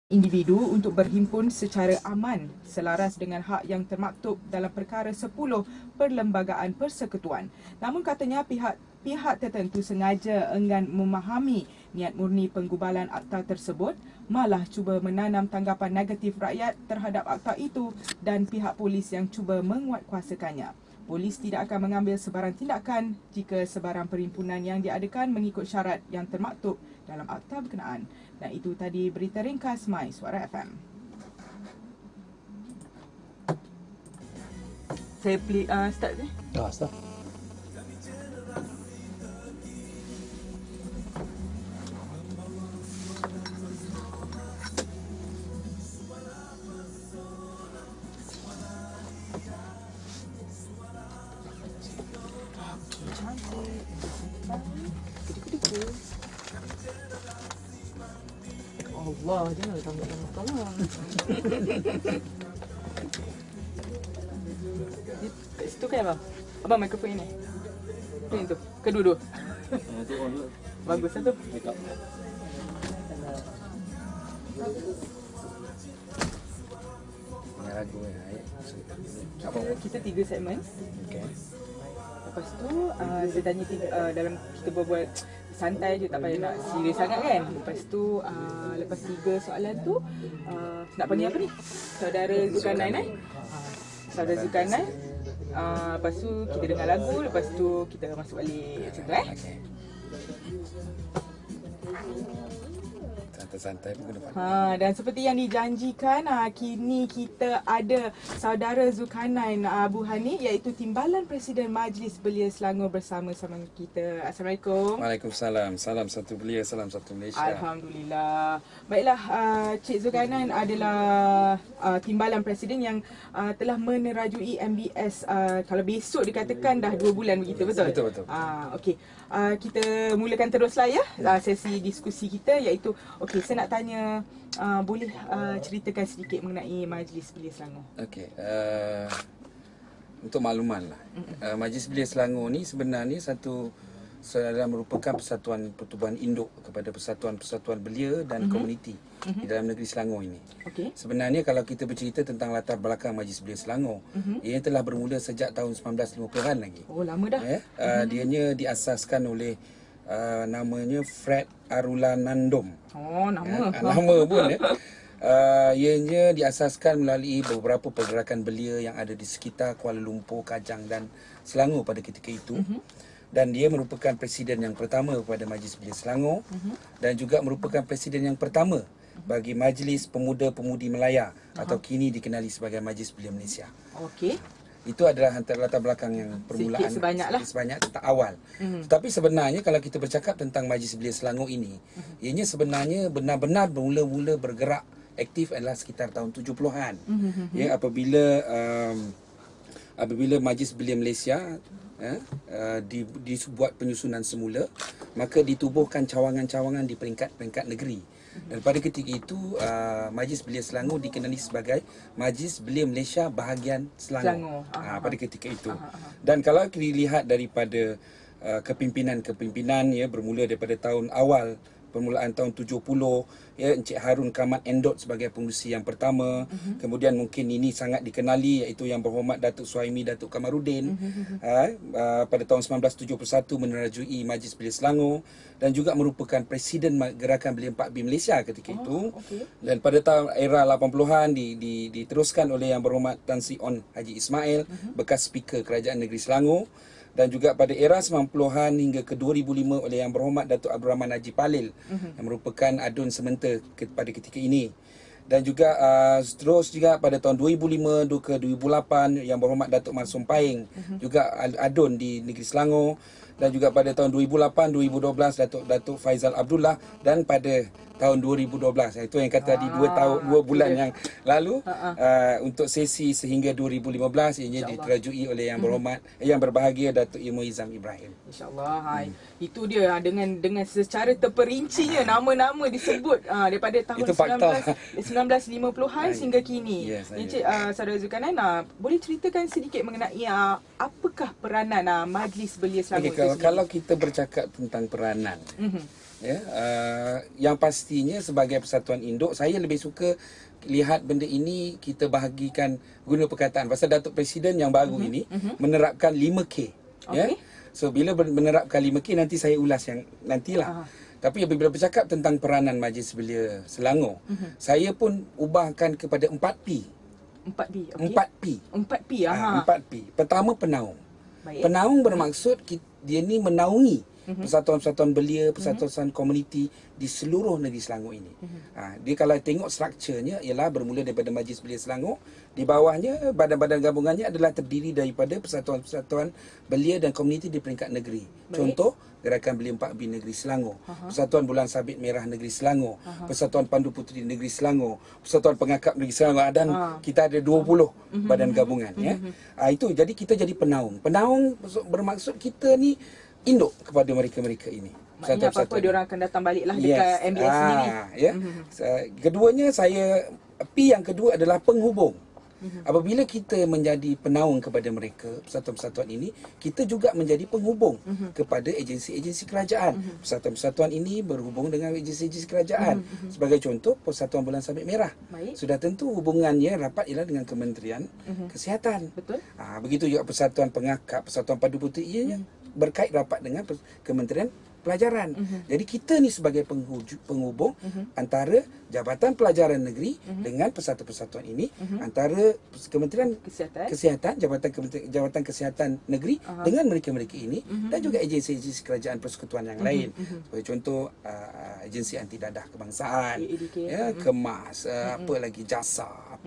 individu untuk berhimpun secara aman selaras dengan hak yang termaktub dalam perkara 10 Perlembagaan Persekutuan. Namun katanya pihak tertentu sengaja enggan memahami niat murni penggubalan akta tersebut, malah cuba menanam tanggapan negatif rakyat terhadap akta itu dan pihak polis yang cuba menguatkuasakannya. Polis tidak akan mengambil sebarang tindakan jika sebarang perhimpunan yang diadakan mengikut syarat yang termaktub dalam akta berkenaan. Dan itu tadi berita ringkas My Suara FM. Saya play start ni. Start. Allah, jangan tolong. Kat situ kan abang? Abang mikrofon ini. Ini tu. Kedua-dua. Bagus lah tu. Lagu Kita 3 segmen. Okay. Lepas tu saya tanya dalam kita buat santai je, tak payah nak serius sangat kan. Lepas tu lepas 3 soalan tu nak panggil apa ni? Saudara Zulkarnain Saudara Zulkarnain. Lepas tu kita dengar lagu, lepas tu kita masuk balik macam tu Okay. Santai-santai pun kena pandai. Dan seperti yang dijanjikan, kini kita ada Saudara Zulkarnain Abu Hani, iaitu Timbalan Presiden Majlis Belia Selangor bersama-sama kita. Assalamualaikum. Waalaikumsalam. Salam satu Belia, salam satu Malaysia. Alhamdulillah. Baiklah, Cik Zulkarnain adalah Timbalan Presiden yang telah menerajui MBS, kalau besok dikatakan dah 2 bulan begitu, betul? Betul. Okey. Kita mulakan teruslah ya sesi diskusi kita, iaitu okey, saya nak tanya, boleh ceritakan sedikit mengenai Majlis Belia Selangor? Okey. Untuk makluman lah. Majlis Belia Selangor ni sebenarnya merupakan persatuan pertubuhan induk kepada persatuan-persatuan belia dan komuniti di dalam negeri Selangor ini. Okey. Sebenarnya kalau kita bercerita tentang latar belakang Majlis Belia Selangor, ia telah bermula sejak tahun 1950-an lagi. Oh, lama dah. Dianya diasaskan oleh namanya Fred Arulanandom. Oh, nama. Nama pun ya. Ianya diasaskan melalui beberapa pergerakan belia yang ada di sekitar Kuala Lumpur, Kajang dan Selangor pada ketika itu. Dan dia merupakan presiden yang pertama kepada Majlis Belia Selangor dan juga merupakan presiden yang pertama bagi Majlis Pemuda-Pemudi Melaya atau kini dikenali sebagai Majlis Belia Malaysia. Okey. Itu adalah antara latar belakang yang permulaan sebanyak tentang awal. Tetapi sebenarnya kalau kita bercakap tentang Majlis Belia Selangor ini, ianya sebenarnya benar-benar bermula-mula bergerak aktif adalah sekitar tahun 70-an. Ya, apabila Majlis Belia Malaysia dibuat penyusunan semula, maka ditubuhkan cawangan-cawangan di peringkat-peringkat negeri. Dan pada ketika itu Majlis Belia Selangor dikenali sebagai Majlis Belia Malaysia Bahagian Selangor. Pada ketika itu. Dan kalau dilihat daripada kepimpinan-kepimpinan, ya, bermula daripada tahun awal permulaan tahun 70, ya, Encik Harun Kamat Endot sebagai pengurusi yang pertama. Kemudian mungkin ini sangat dikenali, iaitu Yang Berhormat Datuk Suhaimi Datuk Kamarudin pada tahun 1971 menerajui Majlis Belia Selangor dan juga merupakan presiden Gerakan Belia 4B Malaysia ketika itu. Dan pada tahun era 80-an diteruskan oleh Yang Berhormat Tan Sri On Haji Ismail, bekas Speaker Kerajaan Negeri Selangor. Dan juga pada era 90-an hingga ke 2005 oleh Yang Berhormat Datuk Abdul Rahman Haji Palil, yang merupakan adun sementa pada ketika ini. Dan juga terus juga pada tahun 2005 ke 2008 Yang Berhormat Datuk Marsum Paing, juga adun di negeri Selangor. Dan juga pada tahun 2008-2012 Datuk Faizal Abdullah, dan pada tahun 2012 itu yang kata tadi 2 bulan yang lalu untuk sesi sehingga 2015 ianya diterajui oleh Yang Berhormat Yang Berbahagia Datuk Ilmu Izam Ibrahim. InsyaAllah. Itu dia dengan secara terperincinya nama-nama disebut daripada tahun 1950-an hingga kini. Encik Saudara Zulkarnain, boleh ceritakan sedikit mengenai apakah peranan Majlis Belia Selangor? Kalau kita bercakap tentang peranan, Ya, yang pastinya sebagai persatuan induk, saya lebih suka lihat benda ini kita bahagikan guna perkataan. Pasal Datuk Presiden yang baru ini menerapkan 5K. Ya. So bila menerapkan 5K, nanti saya ulas yang nantilah. Tapi apabila bercakap tentang peranan Majlis Belia Selangor, saya pun ubahkan kepada 4P. 4P. Okay. 4P. 4P. 4P. Pertama, penaung. Baik. Penaung bermaksud dia ni menaungi persatuan-persatuan belia, persatuan komuniti di seluruh negeri Selangor ini. Dia kalau tengok strukturnya ialah bermula daripada Majlis Belia Selangor, di bawahnya badan-badan gabungannya adalah terdiri daripada persatuan-persatuan belia dan komuniti di peringkat negeri. Baik. Contoh, Gerakan Belia 4B Negeri Selangor, Persatuan Bulan Sabit Merah Negeri Selangor, Persatuan Pandu Puteri Negeri Selangor, Persatuan Pengakap Negeri Selangor, dan kita ada 20 badan gabungan. Ya. Itu jadi kita jadi penaung. Penaung bermaksud kita ni induk kepada mereka-mereka ini. Maknanya apa-apa diorang akan datang baliklah dekat MBS sendiri. Ya. Keduanya P yang kedua adalah penghubung. Apabila kita menjadi penaung kepada mereka, persatuan-persatuan ini, kita juga menjadi penghubung kepada agensi-agensi kerajaan. Persatuan-persatuan ini berhubung dengan agensi-agensi kerajaan. Sebagai contoh, Persatuan Bulan Sabit Merah. Baik. Sudah tentu hubungannya rapat ialah dengan Kementerian Kesihatan. Betul. Begitu juga Persatuan Pengakap, Persatuan Pandu Puteri, ianya berkait rapat dengan Kementerian Pelajaran. Jadi kita ni sebagai penghubung antara Jabatan Pelajaran Negeri dengan persatuan-persatuan ini, antara Kementerian Kesihatan, Jabatan Kesihatan Negeri dengan mereka-mereka ini, dan juga agensi-agensi kerajaan persekutuan yang lain. Sebagai contoh, agensi anti dadah kebangsaan, ya, KEMAS, apa lagi, JASA,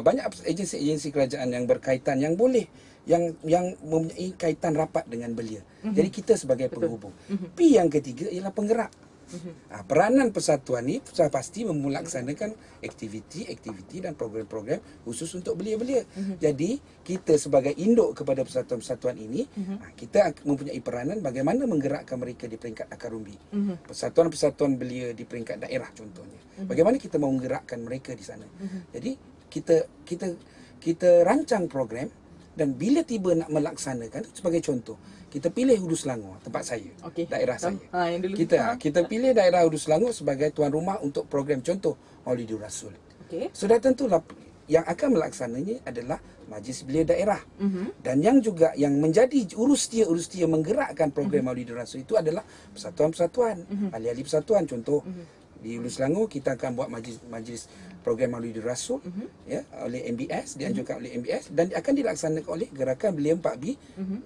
banyak agensi-agensi kerajaan yang berkaitan yang boleh yang mempunyai kaitan rapat dengan belia. Jadi kita sebagai penghubung. P yang ketiga ialah penggerak. Peranan persatuan ni sudah pasti melaksanakan aktiviti dan program-program khusus untuk belia-belia. Jadi kita sebagai induk kepada persatuan-persatuan ini, kita mempunyai peranan bagaimana menggerakkan mereka di peringkat akar umbi. Persatuan-persatuan belia di peringkat daerah contohnya. Bagaimana kita mau menggerakkan mereka di sana. Jadi kita rancang program. Dan bila tiba nak melaksanakan, sebagai contoh, kita pilih Hulu Selangor, tempat saya, daerah saya. Kita pilih daerah Hulu Selangor sebagai tuan rumah untuk program contoh Maulidur Rasul. Sudah tentulah yang akan melaksananya adalah Majlis Belia Daerah. Dan yang menjadi urus-dia menggerakkan program Maulidur Rasul itu adalah persatuan-persatuan, ahli-ahli persatuan. Contoh, di Hulu Selangor kita akan buat majlis program Maulidur Rasul, ya, oleh MBS, dianjurkan oleh MBS, dan akan dilaksanakan oleh Gerakan Belia 4B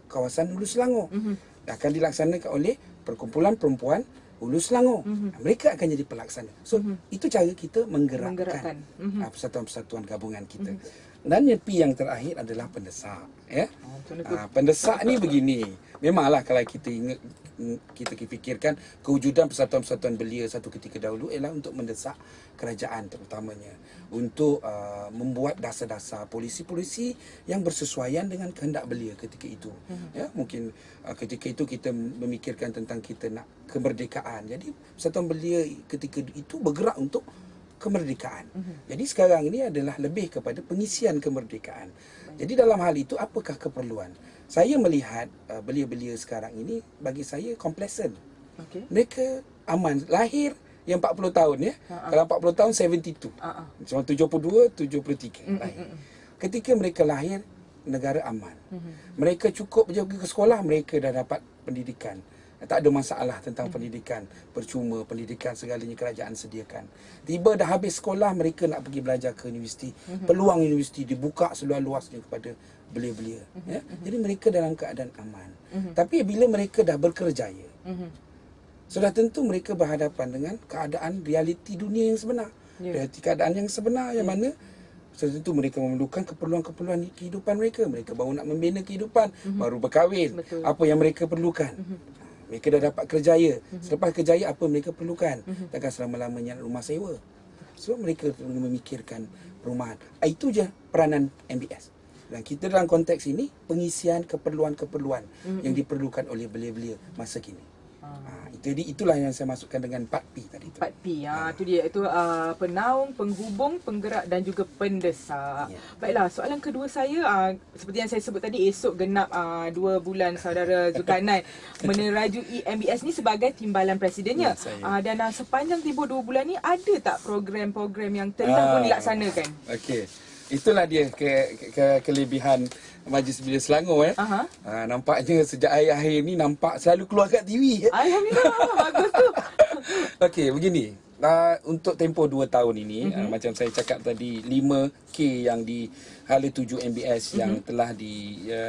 kawasan Hulu Selangor. Akan dilaksanakan oleh Perkumpulan Perempuan Hulu Selangor. Mereka akan jadi pelaksana. So itu cara kita menggerakkan persatuan-persatuan gabungan kita. Dan yang P yang terakhir adalah pendesak. Ya. Pendesak ni begini. Memanglah kalau kita fikirkan kewujudan persatuan-persatuan belia satu ketika dahulu ialah untuk mendesak kerajaan terutamanya untuk membuat dasar-dasar polisi-polisi yang bersesuaian dengan kehendak belia ketika itu. Ya, mungkin ketika itu kita memikirkan tentang kita nak kemerdekaan. Jadi persatuan belia ketika itu bergerak untuk kemerdekaan. Jadi sekarang ini adalah lebih kepada pengisian kemerdekaan. Jadi dalam hal itu apakah keperluan? Saya melihat belia-belia sekarang ini bagi saya complacent. Mereka aman. Lahir yang 40 tahun ya. Kalau 40 tahun 72. Cuma 72, 73 lahir. Ketika mereka lahir, negara aman. Mereka cukup pergi ke sekolah, mereka dah dapat pendidikan. Tak ada masalah tentang pendidikan, percuma pendidikan segalanya kerajaan sediakan. Tiba dah habis sekolah, mereka nak pergi belajar ke universiti. Peluang universiti dibuka seluas-luasnya kepada belia-belia. Ya? Jadi mereka dalam keadaan aman. Tapi bila mereka dah berkerjaya, sudah tentu mereka berhadapan dengan keadaan realiti dunia yang sebenar. Realiti keadaan yang sebenar yang mana sudah tentu mereka memerlukan keperluan-keperluan kehidupan mereka. Mereka baru nak membina kehidupan, baru berkahwin. Apa yang mereka perlukan. Mereka dah dapat kerjaya. Selepas kerjaya, apa mereka perlukan? Takkan selama-lamanya nak rumah sewa. So, mereka memikirkan perumahan. Itu je peranan MBS. Dan kita dalam konteks ini, pengisian keperluan-keperluan yang diperlukan oleh belia-belia masa kini. Itulah yang saya masukkan dengan 4P tadi tu. 4P. Itu dia, itu penaung, penghubung, penggerak dan juga pendesak. Baiklah, soalan kedua saya, seperti yang saya sebut tadi, esok genap 2 bulan saudara Zulkarnain menerajui MBS ni sebagai timbalan presidennya. Dan sepanjang tempoh 2 bulan ni, ada tak program-program yang telah pun dilaksanakan? Okey. Itulah dia kelebihan Majlis Belia Selangor. Nampaknya sejak akhir-akhir ni nampak selalu keluar kat TV. Alhamdulillah, bagus tu. Okey, begini. Untuk tempoh 2 tahun ini, macam saya cakap tadi, 5K yang di Hala 7 MBS yang telah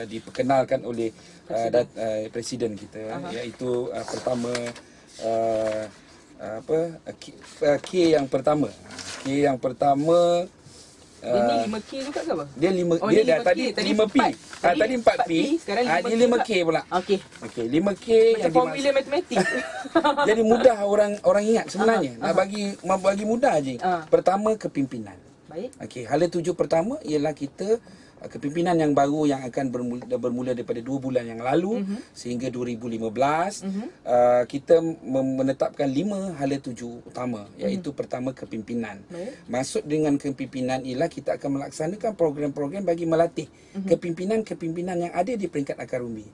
diperkenalkan oleh Presiden kita, iaitu pertama K yang pertama. K yang pertama ini 5K juga ke apa? Dia 5 dia dah tadi 5P. Tadi 4P. Sekarang dia 5K pula. Okey. 5K yang formula matematik. Jadi mudah orang ingat sebenarnya. Nak bagi mudah je. Pertama, kepimpinan. Baik. Okey, hala 7 pertama ialah kita kepimpinan yang baru yang akan bermula daripada 2 bulan yang lalu sehingga 2015. Kita menetapkan 5 hala 7 utama, iaitu pertama, kepimpinan. Maksud dengan kepimpinan ialah kita akan melaksanakan program-program bagi melatih kepimpinan-kepimpinan yang ada di peringkat akar umbi.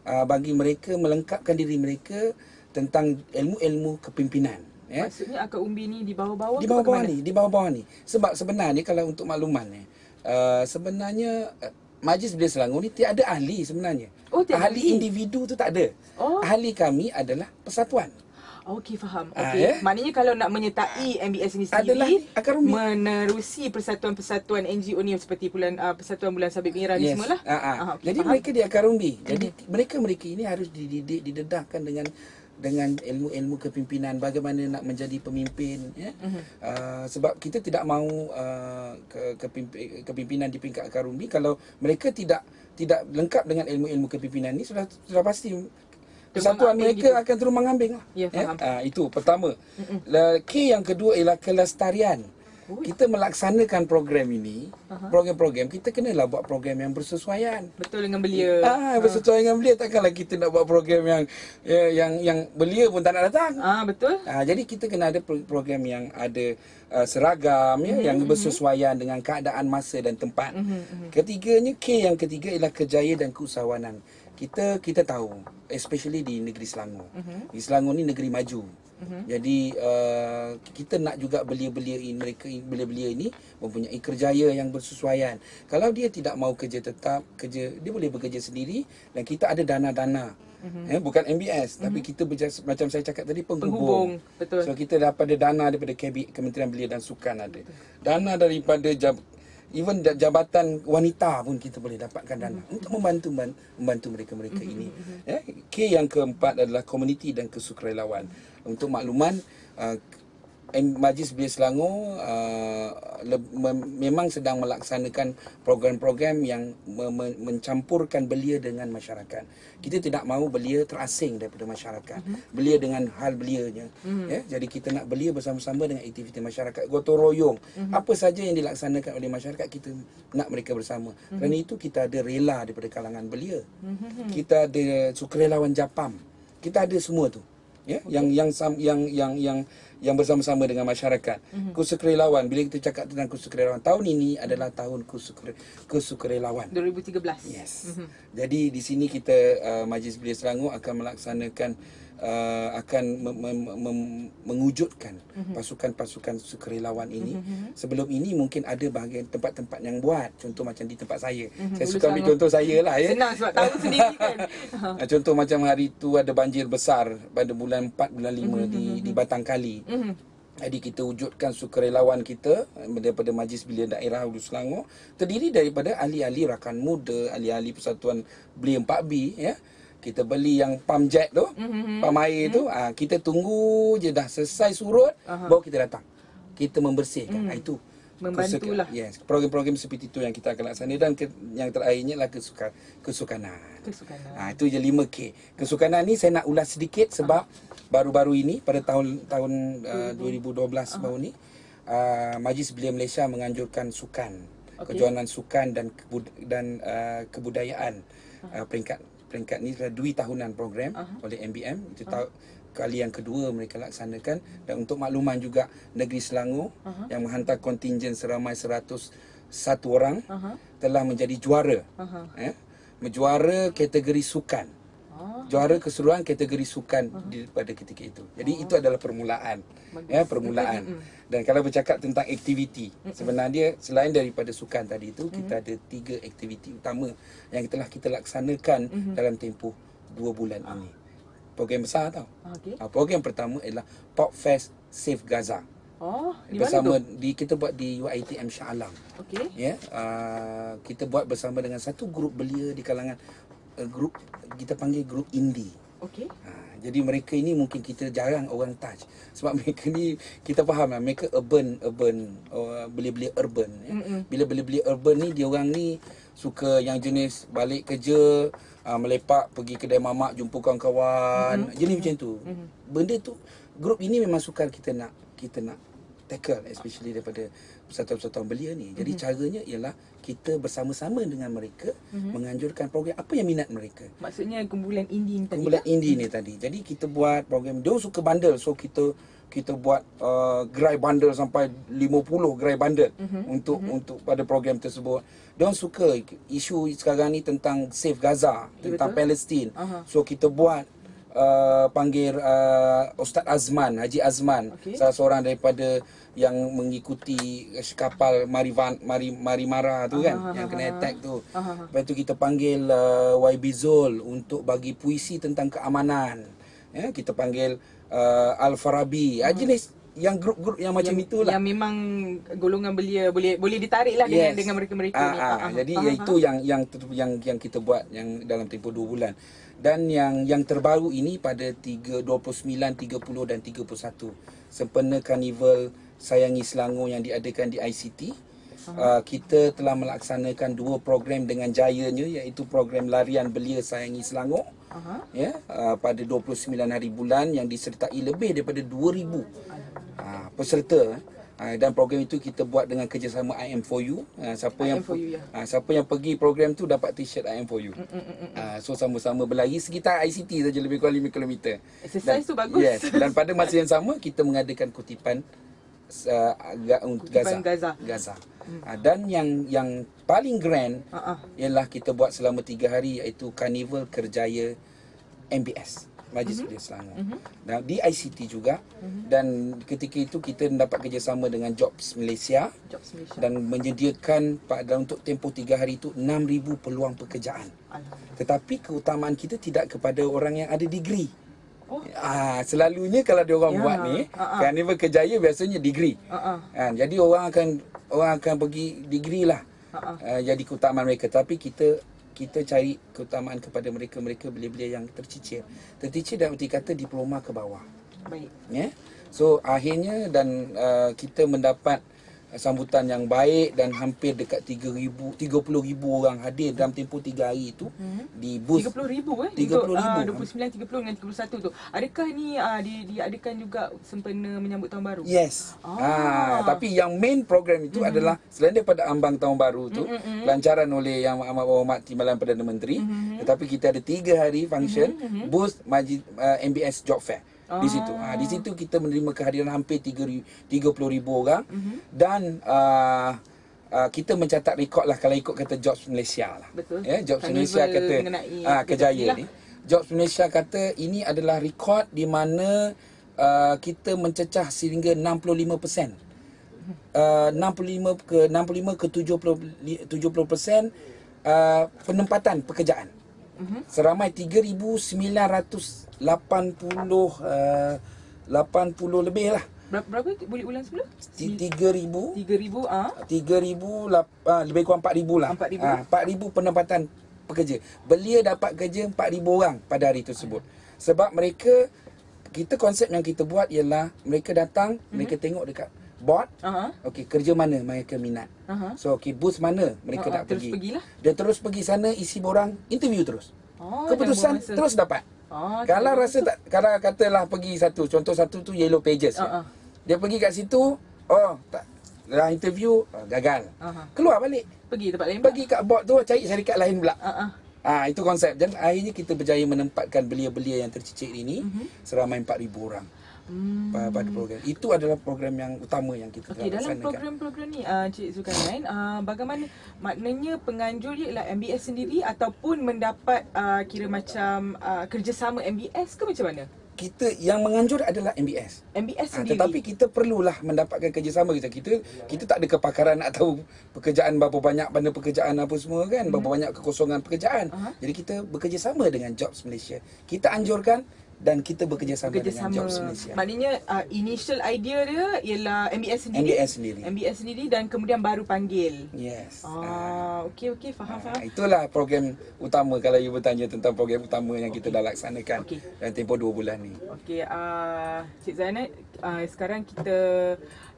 Bagi mereka melengkapkan diri mereka tentang ilmu-ilmu kepimpinan. Maksudnya akar umbi ni di bawah-bawah? Di bawah-bawah ni. Sebab sebenarnya kalau untuk makluman sebenarnya Majlis Belia Selangor ni tiada ahli sebenarnya. Ahli individu tu tak ada. Ahli kami adalah persatuan. Okey, faham. Okey. Maknanya kalau nak menyertai MBS ini sendiri, menerusi persatuan-persatuan NGO ni seperti Persatuan Bulan Sabit Merah ni semualah. Jadi mereka di akar umbi. Jadi mereka ini harus dididik, didedahkan dengan ilmu-ilmu kepimpinan, bagaimana nak menjadi pemimpin, sebab kita tidak mahu kepimpinan di peringkat akar umbi kalau mereka tidak lengkap dengan ilmu-ilmu kepimpinan ni, sudah pasti persatuan mereka akan terumbang ambing lah. Itu pertama. K yang kedua ialah kelestarian. Kita melaksanakan program ini, program-program kita kenalah buat program yang bersesuaian. Betul dengan belia. Bersesuaian dengan belia. Takkanlah kita nak buat program yang belia pun tak nak datang. Betul. Jadi kita kena ada program yang ada seragam, yang bersesuaian dengan keadaan masa dan tempat. Ketiganya, K yang ketiga ialah kerjaya dan keusahawanan. Kita tahu, especially di negeri Selangor. Di Selangor ni negeri maju. Jadi kita nak juga belia-belia ini mempunyai kerjaya yang bersesuaian. Kalau dia tidak mahu kerja tetap, dia boleh bekerja sendiri, dan kita ada dana-dana. Bukan MBS, tapi kita macam saya cakap tadi, penghubung. Betul. So kita dapat dana daripada Kementerian Belia dan Sukan ada. Dana daripada even jabatan wanita pun kita boleh dapatkan dana untuk membantu mereka ini. K yang keempat adalah komuniti dan kesukarelawan. Untuk makluman, Majlis Belia Selangor memang sedang melaksanakan program-program yang mencampurkan belia dengan masyarakat. Kita tidak mahu belia terasing daripada masyarakat. Belia dengan hal belianya. Jadi kita nak belia bersama-sama dengan aktiviti masyarakat, gotong royong. Apa saja yang dilaksanakan oleh masyarakat, kita nak mereka bersama. Kerana itu kita ada rela daripada kalangan belia. Kita ada sukarelawan Japam. Kita ada semua tu. Yang bersama-sama dengan masyarakat. Kesukarelawan, bila kita cakap tentang kesukarelawan, tahun ini adalah tahun kesukarelawan 2013. Yes. Jadi di sini kita Majlis Belia Selangor akan melaksanakan mengwujudkan pasukan-pasukan sukarelawan ini. Sebelum ini mungkin ada bahagian tempat-tempat yang buat, contoh macam di tempat saya. Saya suka ambil contoh saya lah. Senang sebab tahu sendiri kan. Contoh macam hari tu ada banjir besar pada bulan 4, bulan 5 di Batang Kali. Jadi kita wujudkan sukarelawan kita daripada Majlis Belia Daerah Hulu Selangor, terdiri daripada ahli-ahli rakan muda, ahli-ahli Persatuan Belia 4B, kita beli yang pump jet tu, pump air tu, kita tunggu je dah selesai surut, baru kita datang. Kita membersihkan. Itu membantulah. Yes, program-program seperti itu yang kita akan laksanakan. Dan yang terakhirnya adalah kesukanan. Itu je 5K. Kesukanan ni saya nak ulas sedikit sebab baru-baru ini pada tahun 2012 baru ni, Majlis Belia Malaysia menganjurkan sukan, kejohanan sukan dan kebudayaan peringkat peringkat ni Dwi tahunan program oleh MBM. Itu kali yang kedua mereka laksanakan. Dan untuk makluman juga, Negeri Selangor yang menghantar kontingen seramai 101 orang telah menjadi juara. Menjuara kategori sukan. Juara keseluruhan kategori sukan pada ketika itu. Jadi itu adalah permulaan. Permulaan. Dan kalau bercakap tentang aktiviti, sebenarnya selain daripada sukan tadi itu, kita ada 3 aktiviti utama yang telah kita laksanakan dalam tempoh 2 bulan ini. Program besar tau. Program pertama ialah Pop Fest Save Gaza. Di bersama mana tu? kita buat di UiTM Shah Alam. Kita buat bersama dengan satu grup belia di kalangan grup, kita panggil grup indie. Jadi mereka ini mungkin kita jarang orang touch sebab mereka ni, kita faham lah, mereka urban belia-belia urban. Bila belia-belia urban ni, dia orang ni suka yang jenis balik kerja, melepak pergi kedai mamak, jumpa kawan-kawan, jenis macam tu. Benda tu, grup ini memang sukar kita nak tackle, especially daripada persatuan-persatuan belia ni. Jadi caranya ialah kita bersama-sama dengan mereka menganjurkan program apa yang minat mereka. Maksudnya kumpulan indie ni tadi. Kumpulan indie ni tadi. Jadi kita buat program, dia suka bundle, so kita buat gerai bundle sampai 50 gerai bundle untuk pada program tersebut. Dia suka isu sekarang ni tentang Save Gaza, tentang Palestin. So kita buat panggil Ustaz Azman, Haji Azman, salah seorang daripada yang mengikuti kapal Marimara tu kan, yang kena attack tu. Lepas tu kita panggil YB Zul untuk bagi puisi tentang keamanan. Kita panggil Al-Farabi, jenis yang grup-grup yang macam itulah. Yang memang golongan belia boleh ditarik lah dengan mereka-mereka ni. Jadi itu yang kita buat yang dalam tempoh 2 bulan. Dan yang terbaru ini pada 29, 30 dan 31 sempena Karnival Sayangi Selangor yang diadakan di ICT. Kita telah melaksanakan 2 program dengan jayanya, iaitu program Larian Belia Sayangi Selangor pada 29 hari bulan yang disertai lebih daripada 2,000 peserta. Dan program itu kita buat dengan kerjasama IM4U. Siapa yang pergi program tu dapat t-shirt IM4U. So sama-sama berlari sekitar ICT saja, lebih kurang 5 km. Exercise tu bagus. Yes. Dan pada masa yang sama kita mengadakan kutipan Gaza. Dan yang paling grand ialah kita buat selama 3 hari, iaitu Karnival Kerjaya MBS, Majlis Belia Selangor. Dan di ICT juga. Dan ketika itu kita mendapat kerjasama dengan Jobs Malaysia. Dan menyediakan untuk tempoh 3 hari itu 6,000 peluang pekerjaan. Tetapi keutamaan kita tidak kepada orang yang ada degree. Selalunya kalau dia orang buat ni, Karnival Kerjaya biasanya degree. Jadi orang akan pergi degree lah. Jadi keutamaan mereka. Tapi kita cari keutamaan kepada mereka belia-belia yang tercicir dalam erti kata diploma ke bawah. Baik. So akhirnya dan kita mendapat sambutan yang baik dan hampir dekat 30,000 orang hadir dalam tempoh 3 hari itu di booth. 30,000 30,000. 29, 30 dengan 31 tu. Adakah ni diadakan juga sempena menyambut tahun baru? Yes. Tapi yang main program itu adalah selain daripada ambang tahun baru tu, pelancaran oleh Yang Amat Berhormat Timbalan Perdana Menteri, tetapi kita ada 3 hari function booth Majlis MBS Job Fair. Di situ. Di situ kita menerima kehadiran hampir 30,000 orang. Dan kita mencatat rekod lah kalau ikut kata Jobs Malaysia lah. Betul. Jobs Malaysia kata Kejaya ni. Jobs Malaysia kata ini adalah rekod di mana kita mencecah sehingga 65%. 65 ke 70% penempatan pekerjaan. Seramai 3,980 80 lebih lah. Berapa bulan sebelum? 3,000 3,000 lebih kurang 4,000 lah. 4,000 penempatan pekerja. Belia dapat kerja 4,000 orang pada hari tersebut. Sebab mereka, konsep yang kita buat ialah mereka datang, mereka tengok dekat board, okey, kerja mana mereka minat. So booth mana mereka nak pergi. Dia terus pergi sana, isi borang, interview terus. Keputusan terus dapat. Kalau rasa tak, kalau katalah pergi contoh satu tu Yellow Pages. Dia pergi kat situ, tak dalam interview gagal. Keluar balik. Pergi tempat lain. Pergi kat board tu cari syarikat lain pula. Itu konsep. Dan akhirnya kita berjaya menempatkan belia-belia yang tercicir ini seramai 4,000 orang. Pada program. Itu adalah program yang utama yang kita telah dalam laksanakan. program-program ni Cik Zulkarnain, bagaimana maknanya penganjur dia ialah MBS sendiri ataupun mendapat kira macam kerjasama MBS ke macam mana? Kita yang menganjur adalah MBS. MBS sendiri. Tetapi kita perlulah mendapatkan kerjasama kita tak ada kepakaran nak tahu pekerjaan berapa banyak benda pekerjaan apa semua kan, berapa banyak kekosongan pekerjaan. Jadi kita bekerjasama dengan Jobs Malaysia. Kita anjurkan dan kita bekerjasama dengan Jobs Malaysia. Maknanya initial idea dia ialah MBS sendiri. MBS sendiri dan kemudian baru panggil. Yes. Okey, faham. Itulah program utama kalau you bertanya tentang program utama yang kita dah laksanakan dalam tempoh 2 bulan ni. Okey, Cik Zainal, sekarang kita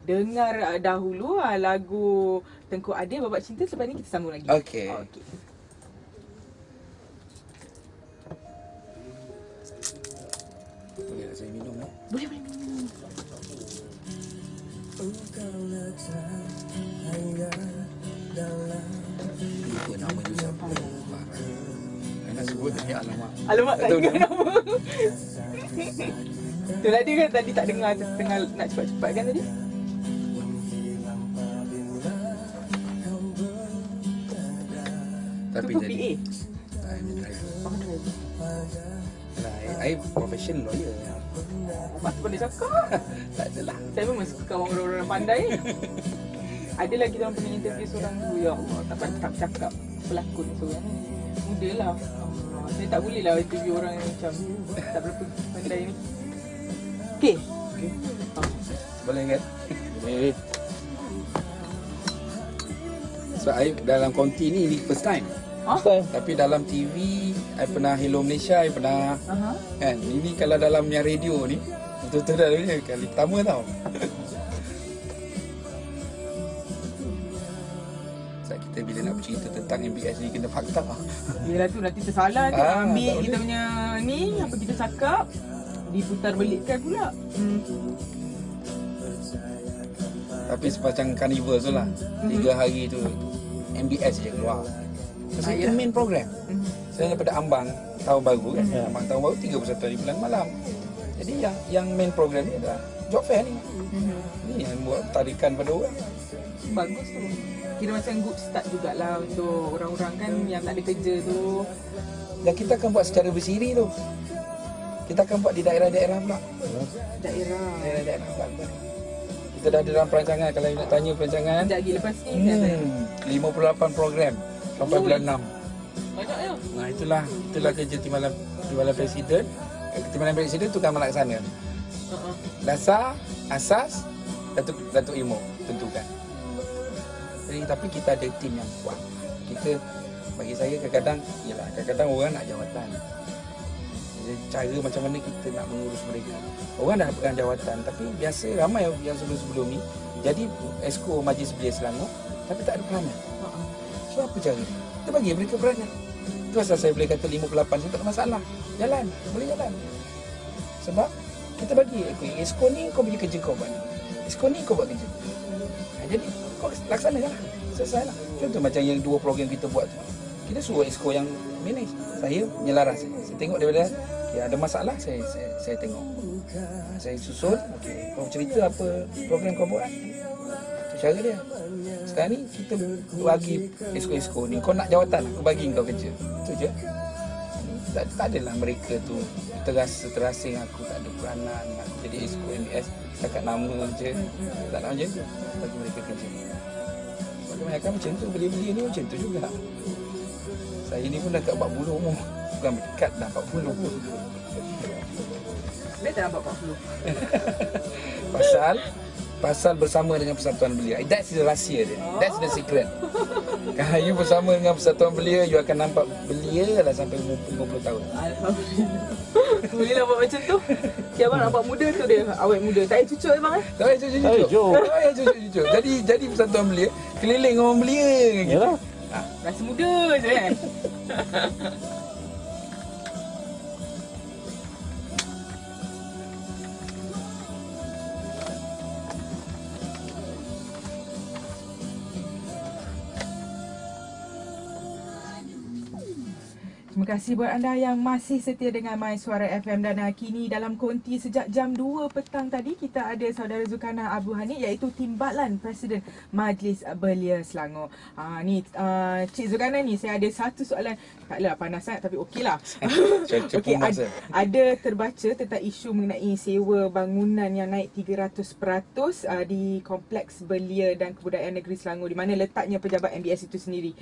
dengar dahulu lagu Tengku Adil Babak Cinta, selepas ni kita sambung lagi. Okey. Boleh saya minum tak? Boleh minum. Lupa nama tu siapa? Nak sebut tadi Alamak tak ingat nama. Itulah dia kan tadi tak dengar, tengah nak cepat-cepat kan tadi. Tapi itu jadi PA. I professional lawyer. Lepas tu pandai cakap. Tak adalah. Saya memang suka kawan orang-orang pandai. Ada lagi dalam pernah interview seorang tu, ya Allah, tak cakap pelakon seorang ni. Muda lah. Saya tak boleh lah interview orang yang macam tak berapa pandai ni. Okey. Boleh kan? Sebab I dalam konti ni first time. Tapi dalam TV, I pernah Hello Malaysia, I pernah kan. Ini kalau dalam yang radio ni, betul-betul dah ni kali pertama tau. Sebab kita bila nak bercerita tentang MBS ni kena fakta. Yelah tu nanti tersalah tu ambil kita punya ni, apa kita cakap, diputar belikkan pula. Tapi semacam carnival tu lah, 3 hari tu MBS je keluar. Pasal itu main program. Saya daripada Ambang tahun baru kan. Ambang tahun baru 31 hari bulan malam. Jadi yang main program ni adalah job fair ni. Ni yang buat tarikan pada orang. Bagus tu. Kira macam good start jugalah untuk orang-orang kan yang tak ada kerja tu. Dan kita akan buat secara bersiri tu. Kita akan buat di daerah-daerah pula. Daerah-daerah pula. Kita dah ada dalam perancangan. Kalau nak tanya perancangan, sekejap lagi lepas ni 58 program sampai bulan 6. Banyak ya? Nah itulah kerja Timbalan Presiden. Timbalan Presiden tu kan melaksana. Dasar, asas, Datuk Imo tentukan. Jadi tapi kita ada tim yang kuat. Kita, bagi saya kadang-kadang orang nak jawatan. Jadi cara macam mana kita nak mengurus mereka. Orang dah pegang jawatan, tapi biasa ramai yang sebelum-sebelum ni jadi Esko Majlis Belia Selangor tapi tak ada peranan. So apa cara dia? Kita bagi mereka peranan. Itu asal saya boleh kata 58 tu tak ada masalah. Jalan, boleh jalan. Sebab kita bagi Esko ni kau punya kerja kau buat. Esko ni kau buat kerja. Jadi kau laksanakanlah. Selesai lah. Contoh macam yang 2 program kita buat tu. Kita suruh Esko yang manage. Saya menyelaras. Saya tengok daripada ada masalah, saya tengok. Saya susun, kau cerita apa program kau buat. Itu cara dia. Sekarang ni kita bagi Esko ni, kau nak jawatan, aku bagi kau kerja. Itu je. Tak adalah mereka tu terasing aku tak ada peranan, aku jadi Esko MBS setakat nama je. Tak nak macam tu. Bagi mereka kerja. Kebanyakan macam tu, belia-belia ni macam tu juga. Saya ni pun dah kat 40 umur. Bukan dekat dah 40 pun. Dia dah 40. Pasal bersama dengan Persatuan Belia. That's the rahsia dia. That's the secret. Kalau you bersama dengan Persatuan Belia, you akan nampak belia lah sampai umur 50 tahun. Alhamdulillah. Bolehlah buat macam tu. Okay, abang nampak muda tu dia. Awet muda. Tak payah cucuk abang eh? Tak payah cucuk. Jadi Persatuan Belia keliling orang belia. Yalah. Rasa muda je kan. Terima kasih buat anda yang masih setia dengan My Suara FM dan kini dalam konti sejak jam 2 petang tadi kita ada saudara Zulkarnain Abu Hanif iaitu Timbalan Presiden Majlis Belia Selangor. Cik Zulkarnain ni saya ada satu soalan, taklah panas sangat tapi okeylah. Okey, ada terbaca tentang isu mengenai sewa bangunan yang naik 300% di Kompleks Belia dan Kebudayaan Negeri Selangor di mana letaknya pejabat MBS itu sendiri.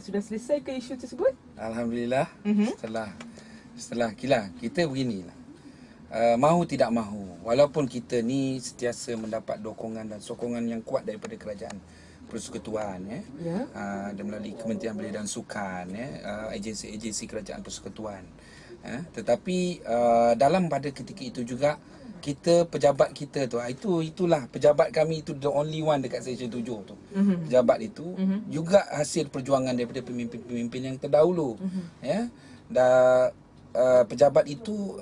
Sudah selesai ke isu tersebut? Alhamdulillah. Setelah kita beginilah, mahu tidak mahu, walaupun kita ni sentiasa mendapat dokongan dan sokongan yang kuat daripada kerajaan persekutuan, dan melalui Kementerian Belia dan Sukan, agensi-agensi kerajaan persekutuan, tetapi dalam pada ketika itu juga kita, pejabat kita tu, itulah pejabat kami itu the only one dekat Seksyen 7 tu. Pejabat itu juga hasil perjuangan daripada pemimpin-pemimpin yang terdahulu. Dan pejabat itu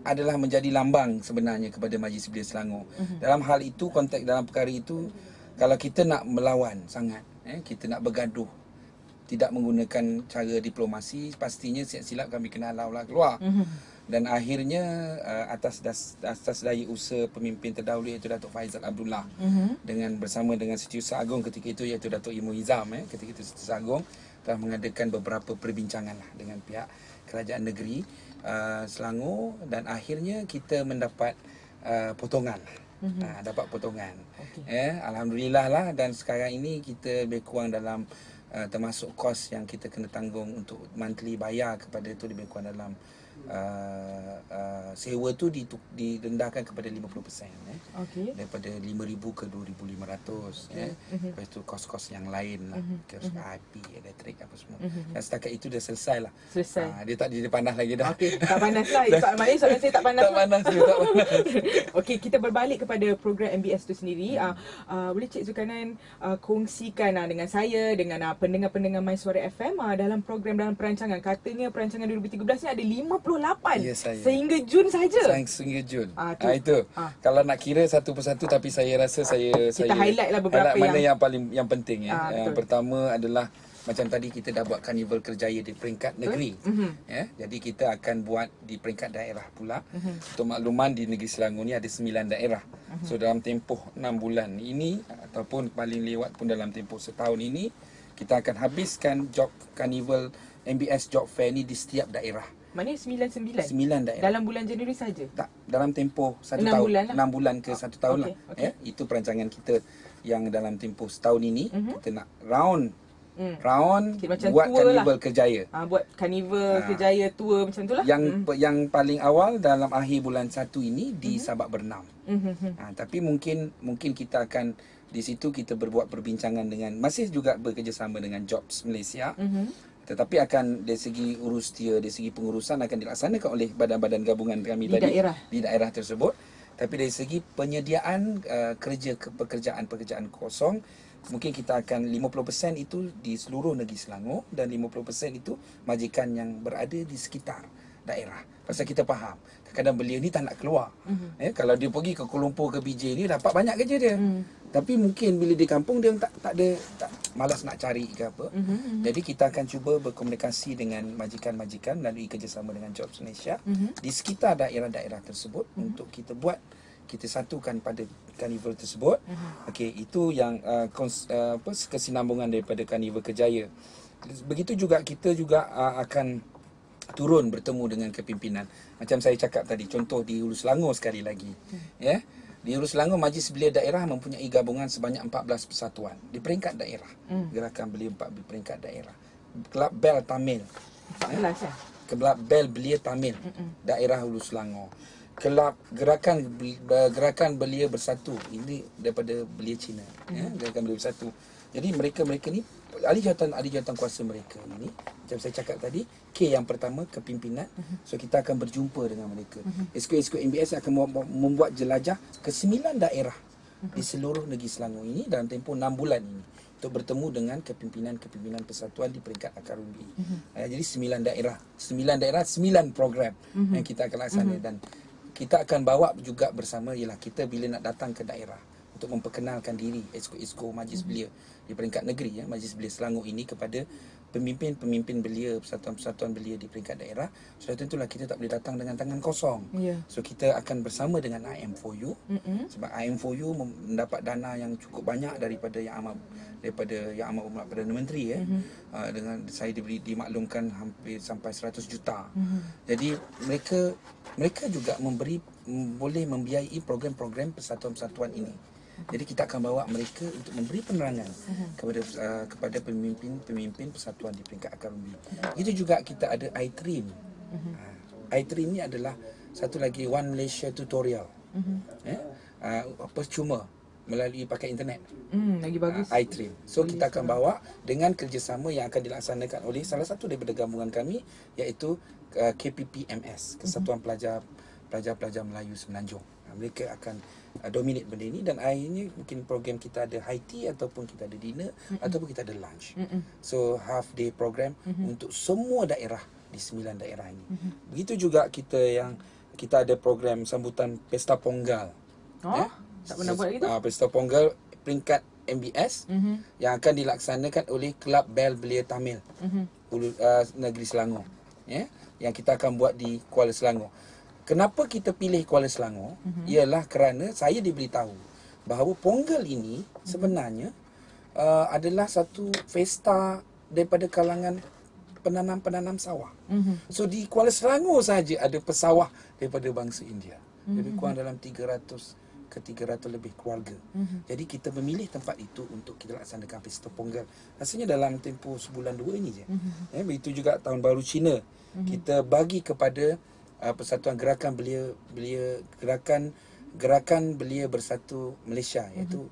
adalah menjadi lambang sebenarnya kepada Majlis Belia Selangor. Dalam hal itu, konteks dalam perkara itu, kalau kita nak melawan sangat, kita nak bergaduh, tidak menggunakan cara diplomasi, pastinya silap kami kena halau keluar. Dan akhirnya atas daya usaha pemimpin terdahulu iaitu Datuk Faizal Abdullah, bersama dengan Setiausaha Agong ketika itu iaitu Datuk Imo Izam, ketika itu Setiausaha Agong telah mengadakan beberapa perbincangan dengan pihak kerajaan negeri Selangor, dan akhirnya kita mendapat potongan. Dapat potongan. Alhamdulillah lah, dan sekarang ini kita lebih kurang dalam termasuk kos yang kita kena tanggung untuk monthly bayar kepada itu lebih kurang dalam sewa tu direndahkan kepada 50%, daripada 5,000 ke 2,500, lepas tu kos-kos yang lain lah, kos IP, elektrik apa semua. Dan setakat itu dah selesai lah. Dia panas lagi dah. Tak panas lah. Soalan saya tak panas. Tak panas. Okey, kita berbalik kepada program MBS tu sendiri. Boleh Cik Zulkarnain kongsikan dengan saya, dengan pendengar-pendengar My Suara FM dalam perancangan. Katanya perancangan 2013 ni ada 58 sehingga Jun saja. Sehingga Jun. Itu. Kalau nak kira satu persatu, tapi saya rasa kita highlight lah beberapa mana yang penting. Yang pertama adalah macam tadi kita dah buat Karnival Kerjaya di peringkat negeri. Jadi kita akan buat di peringkat daerah pula. Untuk makluman, di negeri Selangor ni ada 9 daerah. So dalam tempoh 6 bulan ini ataupun paling lewat pun dalam tempoh setahun ini, kita akan habiskan job Karnival MBS Job Fair ni di setiap daerah. Maknanya 9 daerah. Dalam bulan Januari saja? Tak, dalam tempoh 1 tahun. 6 bulan ke 1 tahun lah. Itu perancangan kita yang dalam tempoh setahun ini. Kita nak round buat Karnival Kerjaya. Buat Karnival Kerjaya tour macam tu lah. Yang paling awal dalam akhir bulan 1 ini di Sabak Bernam. Tapi mungkin kita akan di situ kita berbuat perbincangan dengan, masih juga bekerjasama dengan Jobs Malaysia. Tetapi akan dari segi dari segi pengurusan akan dilaksanakan oleh badan-badan gabungan kami di daerah tersebut. Tapi dari segi penyediaan pekerjaan kosong, mungkin kita akan 50% itu di seluruh negeri Selangor dan 50% itu majikan yang berada di sekitar daerah. Pasal kita faham, kadang-kadang belia ni tak nak keluar. Kalau dia pergi ke Kuala Lumpur ke BJ ni dapat banyak kerja dia. Tapi mungkin bila di kampung dia tak malas nak cari ke apa. Jadi kita akan cuba berkomunikasi dengan majikan-majikan melalui kerjasama dengan Jobs Malaysia di sekitar daerah-daerah tersebut untuk kita satukan pada Karnival tersebut. Okey, itu yang kesinambungan daripada Karnival Kerjaya. Begitu juga kita akan turun bertemu dengan kepimpinan. Macam saya cakap tadi, contoh di Hulu Selangor sekali lagi. Di Hulu Selangor, Majlis Belia Daerah mempunyai gabungan sebanyak 14 persatuan di peringkat daerah. Gerakan Belia di peringkat daerah. Kelab Bel Tamil. 14 Kelab Bel Belia Tamil, daerah Hulu Selangor. Kelab Gerakan Belia Bersatu, ini daripada Belia Cina. Gerakan Belia Bersatu. Jadi mereka ni ahli jawatan kuasa mereka ini, macam saya cakap tadi, K yang pertama kepimpinan. So kita akan berjumpa dengan mereka. Esko-esko MBS akan membuat jelajah ke 9 daerah di seluruh negeri Selangor ini dalam tempoh 6 bulan ini untuk bertemu dengan kepimpinan persatuan di peringkat akar umbi. Jadi 9 daerah, 9 program yang kita akan laksanakan. Dan kita akan bawa juga bersama, ialah kita bila nak datang ke daerah, untuk memperkenalkan diri esko-esko Majlis Belia di peringkat negeri, Majlis Belia Selangor ini kepada pemimpin-pemimpin belia, persatuan-persatuan belia di peringkat daerah. Sudah tentulah kita tak boleh datang dengan tangan kosong. So kita akan bersama dengan IM4U, sebab IM4U mendapat dana yang cukup banyak daripada Yang Amat Berhormat Perdana Menteri, dengan saya dimaklumkan hampir sampai 100 juta. Jadi mereka juga boleh membiayai program-program persatuan-persatuan ini. Jadi kita akan bawa mereka untuk memberi penerangan kepada pemimpin persatuan di peringkat akar umbi. Itu juga kita ada iTrim. iTrim ni adalah satu lagi One Malaysia tutorial. Percuma melalui pakai internet. Lagi bagus. iTrim. So kita akan bawa dengan kerjasama yang akan dilaksanakan oleh salah satu daripada gabungan kami, iaitu KPPMS, Kesatuan Pelajar Melayu Semenanjung. Mereka akan dominate benda ini, dan hari ini mungkin program kita ada high tea ataupun kita ada dinner ataupun kita ada lunch. So half day program untuk semua daerah di 9 daerah ini. Begitu juga kita ada program sambutan Pesta Ponggal. Tak pernah buat gitu. Pesta Ponggal peringkat MBS yang akan dilaksanakan oleh Kelab Bel Belia Tamil Negeri Selangor, yang kita akan buat di Kuala Selangor. Kenapa kita pilih Kuala Selangor? Ialah kerana saya diberitahu bahawa Ponggal ini sebenarnya adalah satu pesta daripada kalangan penanam sawah. So di Kuala Selangor saja ada pesawah daripada bangsa India. Lebih kurang dalam 300 lebih keluarga. Jadi kita memilih tempat itu untuk kita laksanakan pesta Ponggal. Rasanya dalam tempoh sebulan 2 ini je. Begitu juga Tahun Baru Cina. Kita bagi kepada Persatuan Gerakan Belia Bersatu Malaysia, iaitu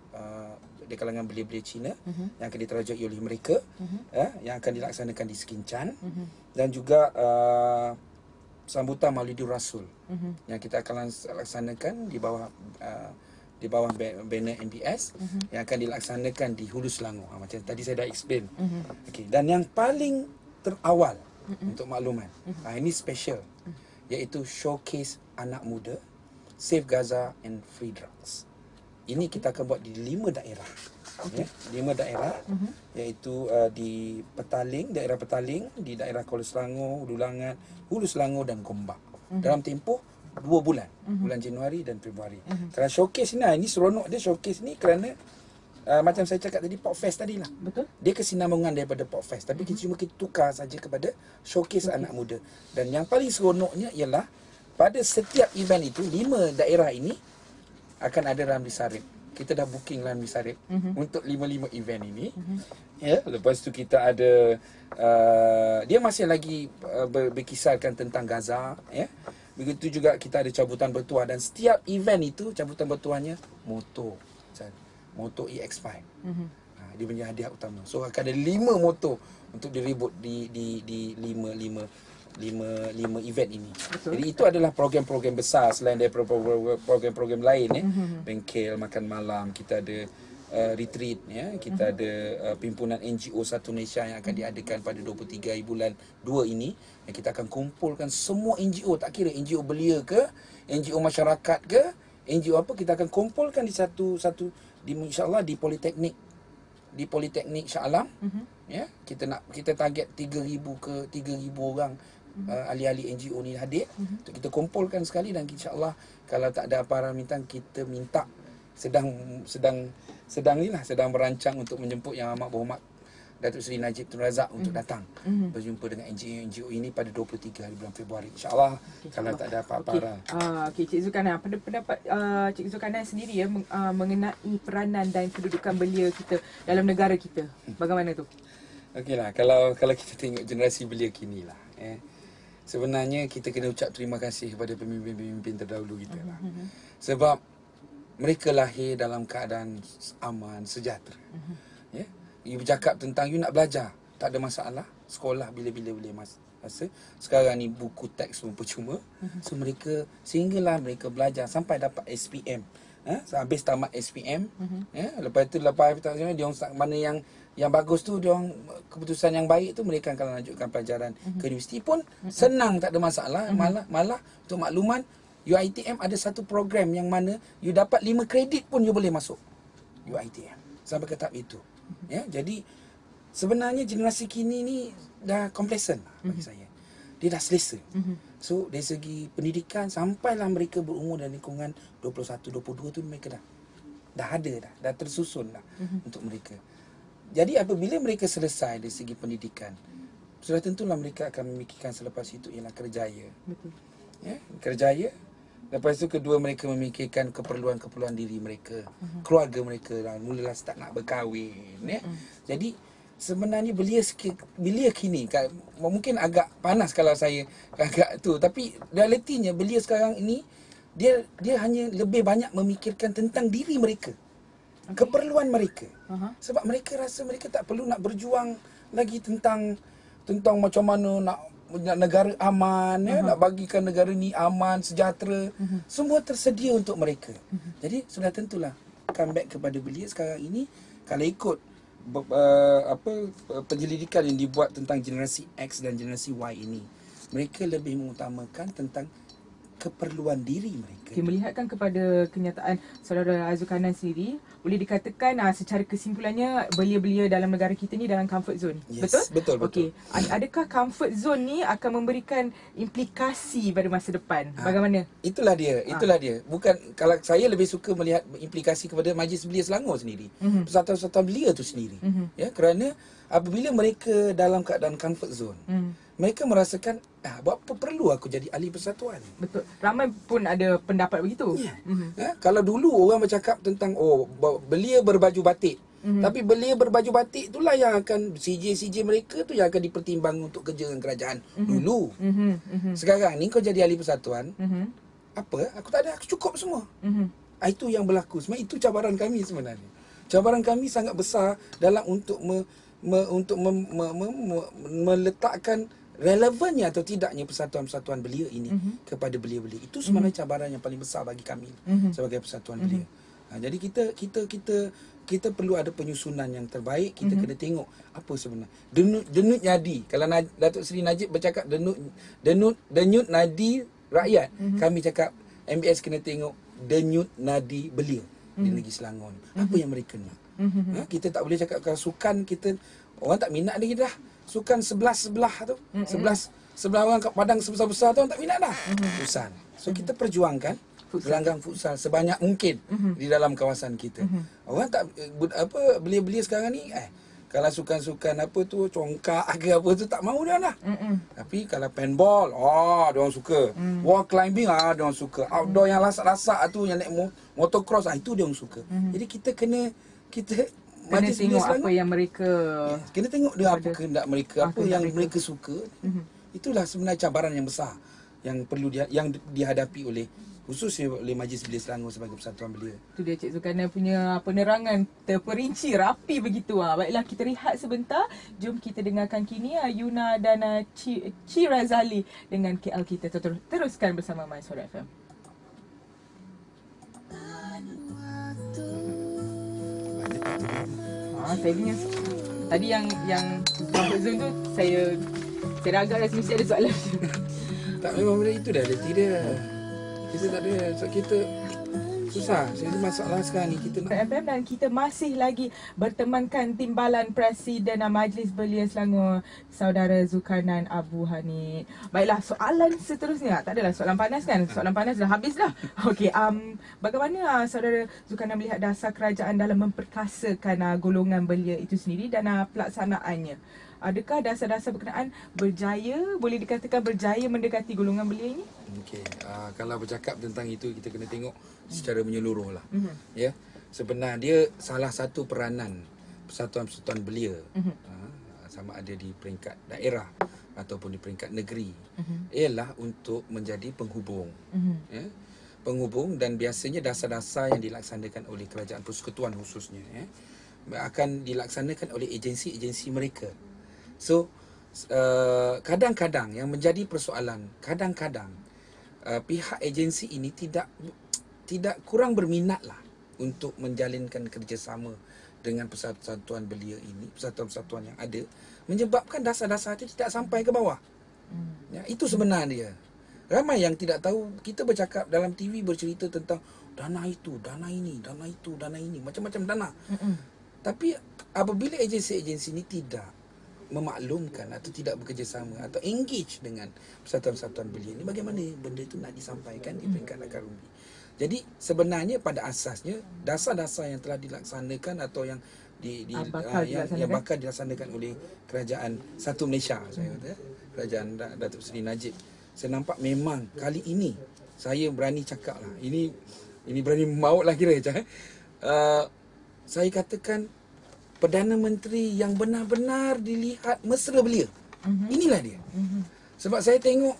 di kalangan belia-belia Cina yang akan diterajui oleh mereka, yang akan dilaksanakan di Sekincan, dan juga sambutan Maulidur Rasul yang kita akan laksanakan di bawah banner MBS, yang akan dilaksanakan di Hulu Selangor. Macam tadi saya dah explain. Dan yang paling terawal untuk makluman, ini special, iaitu showcase anak muda, Save Gaza and Free Drugs. Ini kita akan buat di 5 daerah. 5 daerah, iaitu di Petaling, daerah Petaling, di daerah Kuala Selangor, Hulu Selangor dan Gombak. Dalam tempoh 2 bulan, bulan Januari dan Februari. Kerana showcase ini seronok dia showcase ni kerana macam saya cakap tadi, Popfest tadi lah. Betul. Dia kesinambungan daripada Popfest, tapi kita tukar saja kepada showcase anak muda. Dan yang paling seronoknya ialah pada setiap event itu 5 daerah ini akan ada Ramli Sarip. Kita dah booking Ramli Sarip untuk 5 event ini. Lepas tu kita ada dia masih lagi berkisarkan tentang Gaza, Begitu juga kita ada cabutan bertuah, dan setiap event itu cabutan bertuahnya motor EX5. Dia punya hadiah utama. So akan ada 5 motor untuk diribut di 5 event ini. Betul. Jadi itu adalah program-program besar selain daripada program-program lain, bengkel makan malam, kita ada retreat, kita ada pimpinan NGO Satu Malaysia yang akan diadakan pada 23 bulan 2 ini, yang kita akan kumpulkan semua NGO, tak kira NGO belia ke, NGO masyarakat ke, NGO apa, kita akan kumpulkan di satu insya-Allah di Politeknik Shah Alam. Kita target 3,000 orang ahli-ahli NGO ni hadir untuk kita kumpulkan sekali, dan insya-Allah kalau tak ada apa-apa minta, kita minta sedang merancang untuk menjemput Yang Amat Berhormat Datuk Seri Najib Tun Razak untuk datang berjumpa dengan NGO ini pada 23 hari bulan Februari, insya-Allah, kalau tak ada apa-apa. Cik Zulkarnain, pendapat Cik Zulkarnain sendiri mengenai peranan dan kedudukan belia kita dalam negara kita, bagaimana tu? Okeylah, kalau kita tengok generasi belia kini lah, sebenarnya kita kena ucap terima kasih kepada pemimpin-pemimpin terdahulu kita lah. Sebab mereka lahir dalam keadaan aman, sejahtera. You bercakap tentang you nak belajar, tak ada masalah. Sekolah bila-bila boleh masa. Sekarang ni buku teks pun percuma. So mereka, sehinggalah mereka belajar sampai dapat SPM. Habis tamat SPM. Lepas dia mana yang bagus tu, dia keputusan yang baik tu, mereka akan lanjutkan pelajaran ke universiti pun senang, tak ada masalah. Malah untuk makluman, UiTM ada satu program yang mana you dapat 5 kredit pun you boleh masuk. UiTM. Sampai ke tahap itu. Ya, jadi sebenarnya generasi kini ni dah complacent bagi saya. Dia dah selesa. So dari segi pendidikan sampailah mereka berumur dan lingkungan 21, 22 tu mereka dah ada dah tersusun dah untuk mereka. Jadi apabila mereka selesai dari segi pendidikan, sudah tentulah mereka akan memikirkan selepas itu ialah kerjaya. Betul. Ya, kerjaya. Lepas itu kedua mereka memikirkan keperluan-keperluan diri mereka, keluarga mereka dah mulalah start nak berkahwin, ya. Jadi sebenarnya belia kini mungkin agak panas kalau saya agak tu, tapi realitinya belia sekarang ini dia hanya lebih banyak memikirkan tentang diri mereka. Keperluan mereka. Sebab mereka rasa mereka tak perlu nak berjuang lagi tentang macam mana nak negara aman, ya, nak bagikan negara ni aman, sejahtera. Semua tersedia untuk mereka. Jadi sudah tentulah comeback kepada belia sekarang ini kalau ikut penyelidikan yang dibuat tentang generasi X dan generasi Y ini, mereka lebih mengutamakan tentang keperluan diri mereka. Okay, melihatkan kepada kenyataan saudara Zulkarnain sendiri, boleh dikatakan secara kesimpulannya belia-belia dalam negara kita ni dalam comfort zone. Yes, betul? Betul. Okey, adakah comfort zone ni akan memberikan implikasi pada masa depan? Bagaimana? Itulah dia. Bukan, kalau saya lebih suka melihat implikasi kepada Majlis Belia Selangor sendiri. Persatuan-persatuan belia tu sendiri. Ya, kerana apabila mereka dalam keadaan comfort zone, mereka merasakan buat apa perlu aku jadi ahli persatuan. Betul. Ramai pun ada pendapat begitu. Kalau dulu orang bercakap tentang belia berbaju batik. Tapi belia berbaju batik itulah yang akan CJ mereka tu yang akan dipertimbang untuk kerja dengan kerajaan dulu. Sekarang ni kau jadi ahli persatuan. Apa? Aku tak ada, aku cukup semua. Itu yang berlaku. Sebenarnya itu cabaran kami sebenarnya. Cabaran kami sangat besar dalam untuk meletakkan relevannya atau tidaknya persatuan-persatuan belia ini kepada belia-belia. Itu sebenarnya cabaran yang paling besar bagi kami sebagai persatuan belia. Jadi kita perlu ada penyusunan yang terbaik. Kita kena tengok apa sebenarnya denyut nadi. Kalau Datuk Seri Najib bercakap denyut nadi rakyat, kami cakap MBS kena tengok denyut nadi belia di negeri Selangor. Apa yang mereka nak? Kita tak boleh cakap kalau sukan kita orang tak minat lagi dah. Sukan sebelah tu. Sebelah orang kat padang sebesar-besar tu orang tak minat dah. Futsal. So kita perjuangkan gelanggang futsal sebanyak mungkin di dalam kawasan kita. Orang tak belia-belia sekarang ni kalau sukan-sukan apa tu congkak ke apa tu tak mau dia lah. Tapi kalau paintball, dia orang suka. Wall climbing, dia orang suka. Outdoor yang lasak-lasak tu yang naik motocross, itu dia orang suka. Jadi kita kena tengok apa yang mereka kena tengok dia apa kehendak mereka, apa yang mereka suka. Itulah sebenarnya cabaran yang besar yang perlu yang dihadapi khususnya oleh Majlis Belia Selangor sebagai persatuan belia. Itu dia Cik Zulkarnain punya penerangan terperinci rapi begitu. Baiklah, kita rehat sebentar. Jom kita dengarkan kini Yuna dan Ci Razali dengan KL kita. Teruskan bersama My Suara FM. Saya punya tadi yang comfort zone tu saya agak mesti ada soalan. Tak, memang benda itu dah reti dia. Kita tak ada, so kita susah. Jadi masalah sekarang ni kita nak FM dan kita masih lagi bertemankan Timbalan Presiden Majlis Belia Selangor, Saudara Zulkarnain Abu Hanid. Baiklah, soalan seterusnya. Tak adalah soalan panas kan? Soalan panas dah habis dah. Okey, bagaimana Saudara Zulkarnain melihat dasar kerajaan dalam memperkasakan golongan belia itu sendiri dan pelaksanaannya? Adakah dasar-dasar berkenaan boleh dikatakan berjaya mendekati golongan belia ini? Okey, kalau bercakap tentang itu kita kena tengok secara menyeluruh lah. Ya, sebenarnya dia salah satu peranan persatuan-persatuan belia, sama ada di peringkat daerah ataupun di peringkat negeri, ialah untuk menjadi penghubung. Ya, penghubung, dan biasanya dasar-dasar yang dilaksanakan oleh kerajaan persekutuan khususnya akan dilaksanakan oleh agensi-agensi mereka. So kadang-kadang yang menjadi persoalan, kadang-kadang pihak agensi ini tidak kurang berminat lah untuk menjalinkan kerjasama dengan persatuan belia ini, persatuan-persatuan yang ada, menyebabkan dasar-dasar itu tidak sampai ke bawah. Ya, itu sebenarnya. Ramai yang tidak tahu. Kita bercakap dalam TV bercerita tentang dana itu, dana ini, dana itu, dana ini, macam-macam dana. Tapi apabila agensi-agensi ini tidak memaklumkan atau tidak bekerjasama atau engage dengan persatuan-persatuan belia ini, bagaimana benda itu nak disampaikan di peringkat akar umbi? Jadi sebenarnya pada asasnya dasar-dasar yang telah dilaksanakan atau yang yang bakal dilaksanakan oleh kerajaan satu Malaysia, saya kata, kerajaan Datuk Seri Najib, saya nampak memang kali ini saya berani cakap lah, ini berani maut lah kira macam saya katakan Perdana Menteri yang benar-benar dilihat mesra belia. Inilah dia. Sebab saya tengok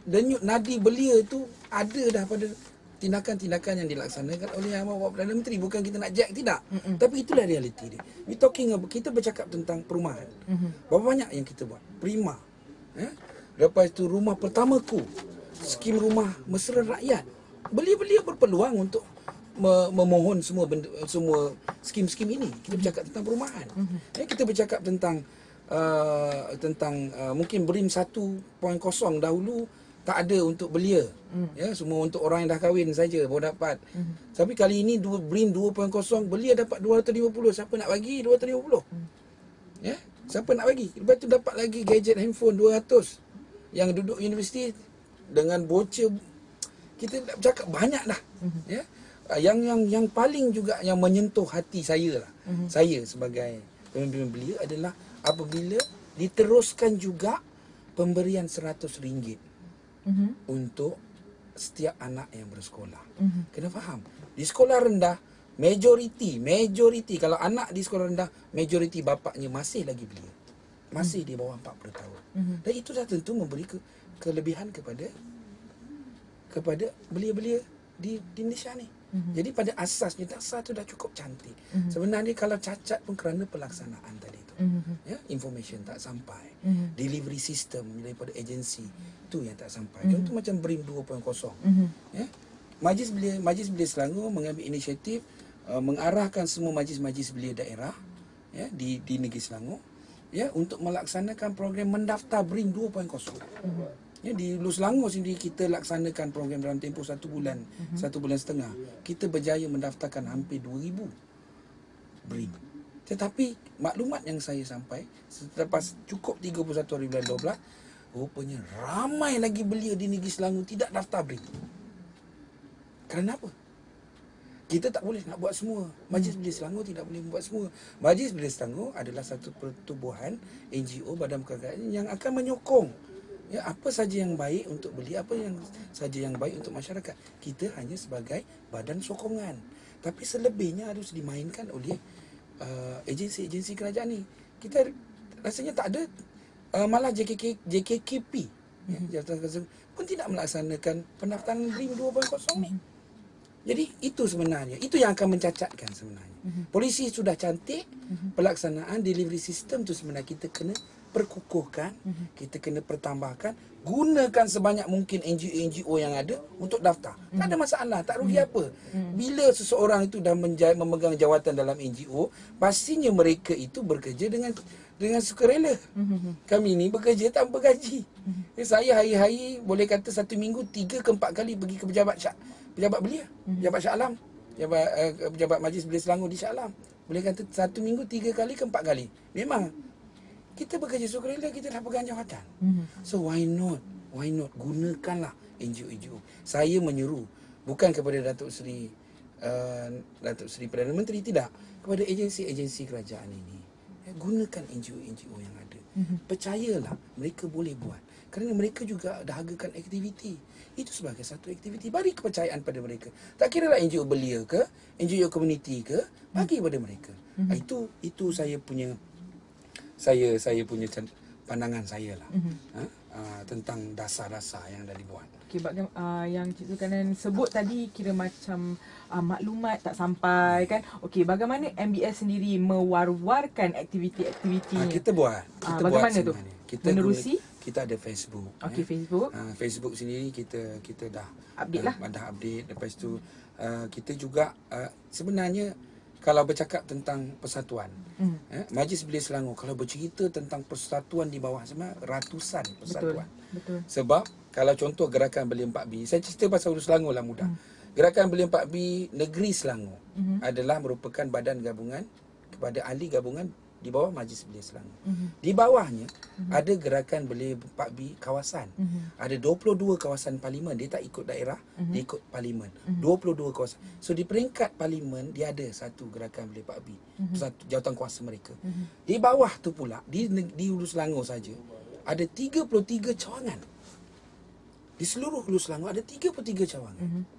denyut nadi belia tu ada dah pada tindakan-tindakan yang dilaksanakan oleh Yang Amat Perdana Menteri. Bukan kita nak jack, tidak. Tapi itulah realiti dia. We talking about, kita bercakap tentang perumahan. Berapa banyak yang kita buat? Prima. Lepas tu rumah pertamaku. Skim rumah mesra rakyat. Belia-belia berpeluang untuk memohon semua skim-skim ini. Kita bercakap tentang perumahan. Kita bercakap tentang mungkin BRIM 1.0 dahulu tak ada untuk belia. Semua untuk orang yang dah kahwin saja baru dapat. Tapi kali ini BRIM 2.0 belia dapat 250. Siapa nak bagi 250? Siapa nak bagi? Lepas tu dapat lagi gadget handphone 200. Yang duduk universiti dengan bocor, kita nak bercakap banyak dah. Yang paling juga yang menyentuh hati saya lah, saya sebagai pemimpin belia adalah apabila diteruskan juga pemberian RM100 untuk setiap anak yang bersekolah. Kena faham, di sekolah rendah majoriti kalau anak di sekolah rendah majoriti bapaknya masih lagi belia, masih di bawah 40 tahun. Dan itu dah tentu memberi kelebihan kepada belia-belia di Malaysia ni. Jadi pada asasnya dasar tu dah cukup cantik. Sebenarnya kalau cacat pun kerana pelaksanaan tadi tu. Information tak sampai. Delivery system daripada agensi tu yang tak sampai. Contoh macam BRIM 2.0. Majlis Belia Selangor mengambil inisiatif mengarahkan semua majlis-majlis belia daerah di negeri Selangor untuk melaksanakan program mendaftar BRIM 2.0. Di Hulu Selangor sendiri kita laksanakan program dalam tempoh 1 bulan, 1 bulan setengah. Kita berjaya mendaftarkan hampir 2,000 BRIM. Tetapi maklumat yang saya sampai selepas cukup 31 hari bulan 12, rupanya ramai lagi belia di negeri Selangor tidak daftar BRIM. Kerana apa? Kita tak boleh nak buat semua. Majlis Belia Selangor tidak boleh membuat semua. Majlis Belia Selangor adalah satu pertubuhan NGO, badan perkerajaan yang akan menyokong apa saja yang baik untuk belia, apa yang saja yang baik untuk masyarakat. Kita hanya sebagai badan sokongan. Tapi selebihnya harus dimainkan oleh agensi-agensi kerajaan ni. Kita rasanya tak ada. Malah JKKP Jabatan pun tidak melaksanakan pendaftaran BRIM 2.0 ni. Jadi itu sebenarnya, itu yang akan mencacatkan sebenarnya. Polisi sudah cantik, pelaksanaan delivery system tu sebenarnya kita kena perkukuhkan, kita kena pertambahkan, gunakan sebanyak mungkin NGO yang ada untuk daftar. Tak ada masalah, tak rugi apa. Bila seseorang itu dah memegang jawatan dalam NGO, pastinya mereka itu bekerja dengan sukarela. Kami ni bekerja tanpa gaji. Saya hari-hari boleh kata 1 minggu 3 ke 4 kali pergi ke pejabat belia, pejabat Shah Alam, pejabat Majlis Belia Selangor di Shah Alam. Boleh kata 1 minggu 3 kali ke 4 kali. Memang kita bekerja sukarela, kita dah pegang jawatan. So why not gunakanlah NGO. Saya menyeru bukan kepada Datuk Seri Perdana Menteri, tidak, kepada agensi-agensi kerajaan ini. Gunakan NGO yang ada. Percayalah mereka boleh buat, kerana mereka juga dahagakan aktiviti. Itu sebagai satu aktiviti. Beri kepercayaan pada mereka. Tak kira lah NGO belia ke, NGO komuniti ke, bagi pada mereka. Itu saya punya pandangan saya lah. Tentang dasar-dasar yang dah dibuat. Okey, yang Cik Zulkarnain sebut tadi kira macam maklumat tak sampai kan. Okey, bagaimana MBS sendiri mewar-warkan aktiviti-aktiviti kita buat. Bagaimana tu? Kita menerusi? Kita ada Facebook. Okey, Facebook. Facebook sendiri kita dah update lah. Dah update. Lepas tu kita juga sebenarnya kalau bercakap tentang persatuan, Majlis Belia Selangor kalau bercerita tentang persatuan di bawah sebenarnya ratusan persatuan. Betul. Sebab kalau contoh gerakan Belia 4B, saya cerita pasal Hulu Selangor lah mudah. Gerakan Belia 4B Negeri Selangor adalah merupakan badan gabungan kepada ahli gabungan di bawah Majlis Belia Selangor. Di bawahnya ada Gerakan Belia 4B kawasan. Ada 22 kawasan parlimen. Dia tak ikut daerah, dia ikut parlimen. 22 kawasan. So di peringkat parlimen dia ada satu Gerakan Belia 4B, satu jawatan kuasa mereka. Di bawah tu pula di Hulu Selangor saja ada 33 cawangan. Di seluruh Hulu Selangor ada 33 cawangan.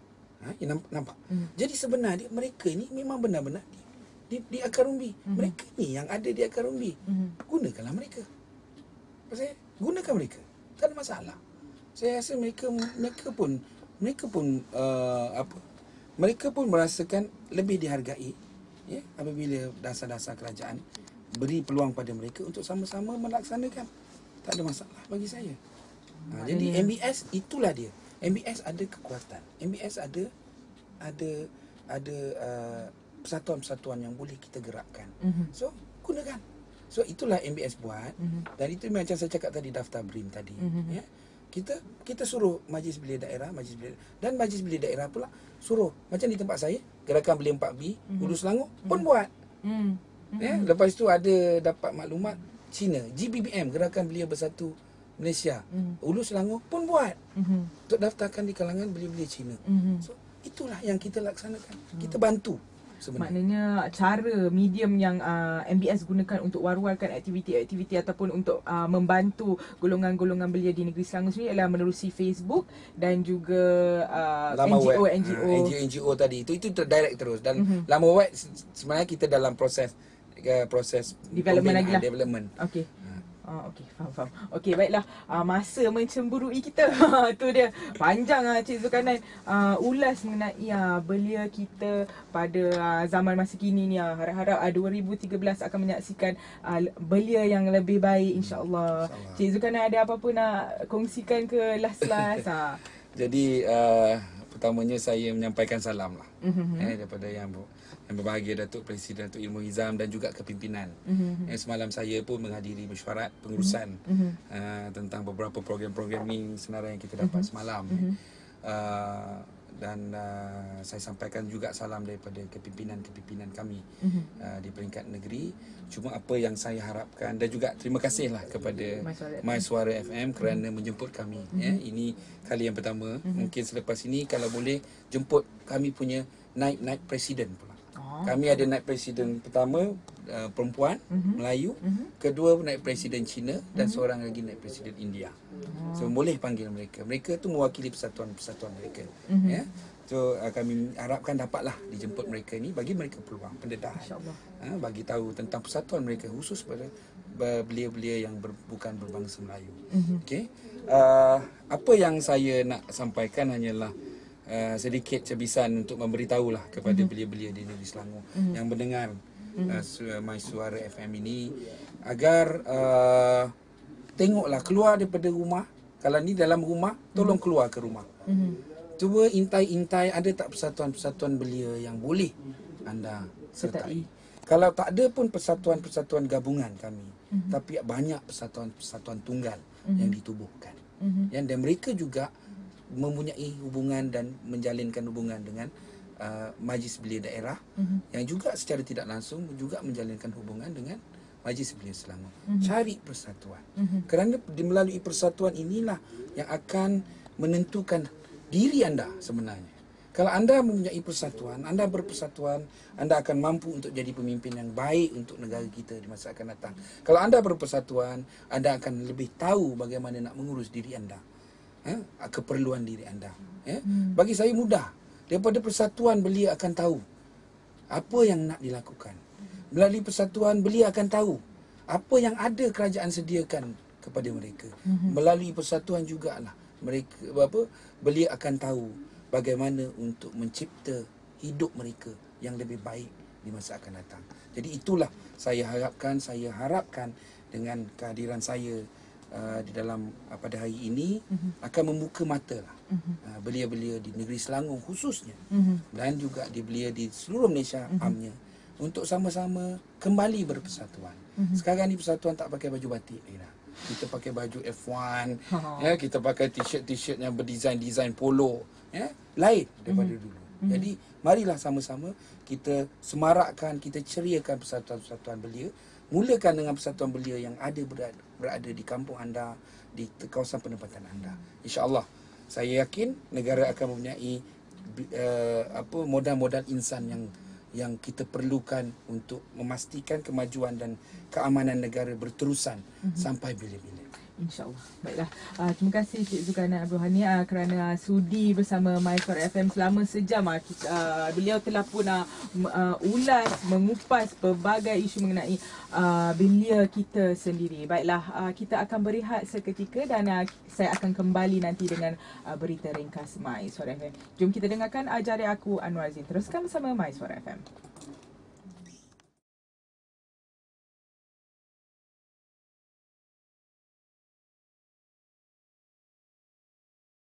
Nampak? Jadi sebenarnya mereka ni memang benar-benar di akar umbi. Mereka ni yang ada di akar umbi. Gunakanlah mereka. Gunakan mereka. Tak ada masalah. Saya rasa mereka pun merasakan lebih dihargai, ya, apabila dasar-dasar kerajaan beri peluang pada mereka untuk sama-sama melaksanakan. Tak ada masalah bagi saya. Jadi MBS itulah dia. MBS ada kekuatan. MBS ada persatuan-persatuan yang boleh kita gerakkan. So, gunakan. So, itulah MBS buat. Dan itu macam saya cakap tadi, daftar BRIM tadi. Ya. Kita suruh Majlis Belia Daerah, dan Majlis Belia Daerah pula suruh. Macam di tempat saya, Gerakan Belia 4B, Hulu Selangor pun buat. Ya. Lepas tu ada dapat maklumat Cina, GBBM, Gerakan Belia Bersatu Malaysia, Hulu Selangor pun buat. Untuk daftarkan di kalangan belia-belia Cina. So, itulah yang kita laksanakan. Kita bantu sebenarnya. Maknanya cara medium yang MBS gunakan untuk war-warkan aktiviti-aktiviti ataupun untuk membantu golongan-golongan belia di negeri Selangor sendiri adalah menerusi Facebook dan juga NGO tadi. Itu direct terus. Dan laman web sebenarnya kita dalam proses development lagi lah. Development. Okey. Okey, faham. Okey, baiklah. Masa mencemburui kita. Tu dia. Panjang Cik Zulkarnain ulas mengenai belia kita pada zaman masa kini ni. Harap-harap 2013 akan menyaksikan belia yang lebih baik, insya-Allah. Cik Zulkarnain ada apa-apa nak kongsikan ke last-last? Jadi pertamanya saya menyampaikan salam lah daripada yang berbahagia Datuk Presiden Datuk Ilmu Hizam dan juga kepimpinan. Semalam saya pun menghadiri mesyuarat pengurusan tentang beberapa program-program ni senarai yang kita dapat semalam. Dan saya sampaikan juga salam daripada kepimpinan kami di peringkat negeri. Cuma apa yang saya harapkan, dan juga terima kasihlah kepada My Suara FM kerana menjemput kami. Ini kali yang pertama. Mungkin selepas ini kalau boleh jemput kami punya naib presiden pula. Kami ada naib presiden pertama perempuan Melayu, kedua naib presiden Cina dan seorang lagi naib presiden India. So boleh panggil mereka. Mereka tu mewakili persatuan-persatuan mereka. Ya. So kami harapkan dapatlah dijemput mereka ni, bagi mereka peluang pendedahan. Bagi tahu tentang persatuan mereka khusus pada belia-belia yang bukan berbangsa Melayu. Okey. Apa yang saya nak sampaikan hanyalah sedikit cebisan untuk memberitahulah kepada belia-belia di negeri Selangor yang mendengar My Suara FM ini, agar tengoklah keluar daripada rumah. Kalau ni dalam rumah, tolong keluar ke rumah. Cuba intai-intai ada tak persatuan-persatuan belia yang boleh anda sertai. Kalau tak ada pun persatuan-persatuan gabungan kami, tapi banyak persatuan-persatuan tunggal yang ditubuhkan. Dan mereka juga mempunyai hubungan dan menjalinkan hubungan dengan Majlis Belia Daerah yang juga secara tidak langsung juga menjalinkan hubungan dengan Majlis Belia Selangor. Cari persatuan. Kerana melalui persatuan inilah yang akan menentukan diri anda sebenarnya. Kalau anda mempunyai persatuan, anda berpersatuan, anda akan mampu untuk jadi pemimpin yang baik untuk negara kita di masa akan datang. Kalau anda berpersatuan, anda akan lebih tahu bagaimana nak mengurus diri anda. Keperluan diri anda. Bagi saya mudah. Daripada persatuan belia akan tahu apa yang nak dilakukan. Melalui persatuan belia akan tahu apa yang ada kerajaan sediakan kepada mereka. Melalui persatuan jugalah belia akan tahu bagaimana untuk mencipta hidup mereka yang lebih baik di masa akan datang. Jadi itulah saya harapkan dengan kehadiran saya di dalam pada hari ini akan membuka mata lah belia-belia di negeri Selangor khususnya dan juga di belia di seluruh Malaysia amnya untuk sama-sama kembali berpersatuan. Sekarang ni persatuan tak pakai baju batik lagi dah. Kita pakai baju F1, kita pakai t-shirt yang berdesain polo, lain daripada dulu. Jadi marilah sama-sama kita semarakkan, kita ceriakan persatuan-persatuan belia. Mulakan dengan persatuan belia yang berada di kampung anda, di kawasan penempatan anda. InsyaAllah saya yakin negara akan mempunyai modal-modal insan yang kita perlukan untuk memastikan kemajuan dan keamanan negara berterusan sampai bila-bila. InsyaAllah. Baiklah. Terima kasih Cik Zulkarnain Abdul Hani kerana sudi bersama MySuara FM selama sejam. Beliau telah pun ulas, mengupas pelbagai isu mengenai belia kita sendiri. Baiklah, kita akan berehat seketika dan saya akan kembali nanti dengan berita ringkas MySuara FM. Jom kita dengarkan Ajari Aku Anwar Zain. Teruskan bersama MySuara FM.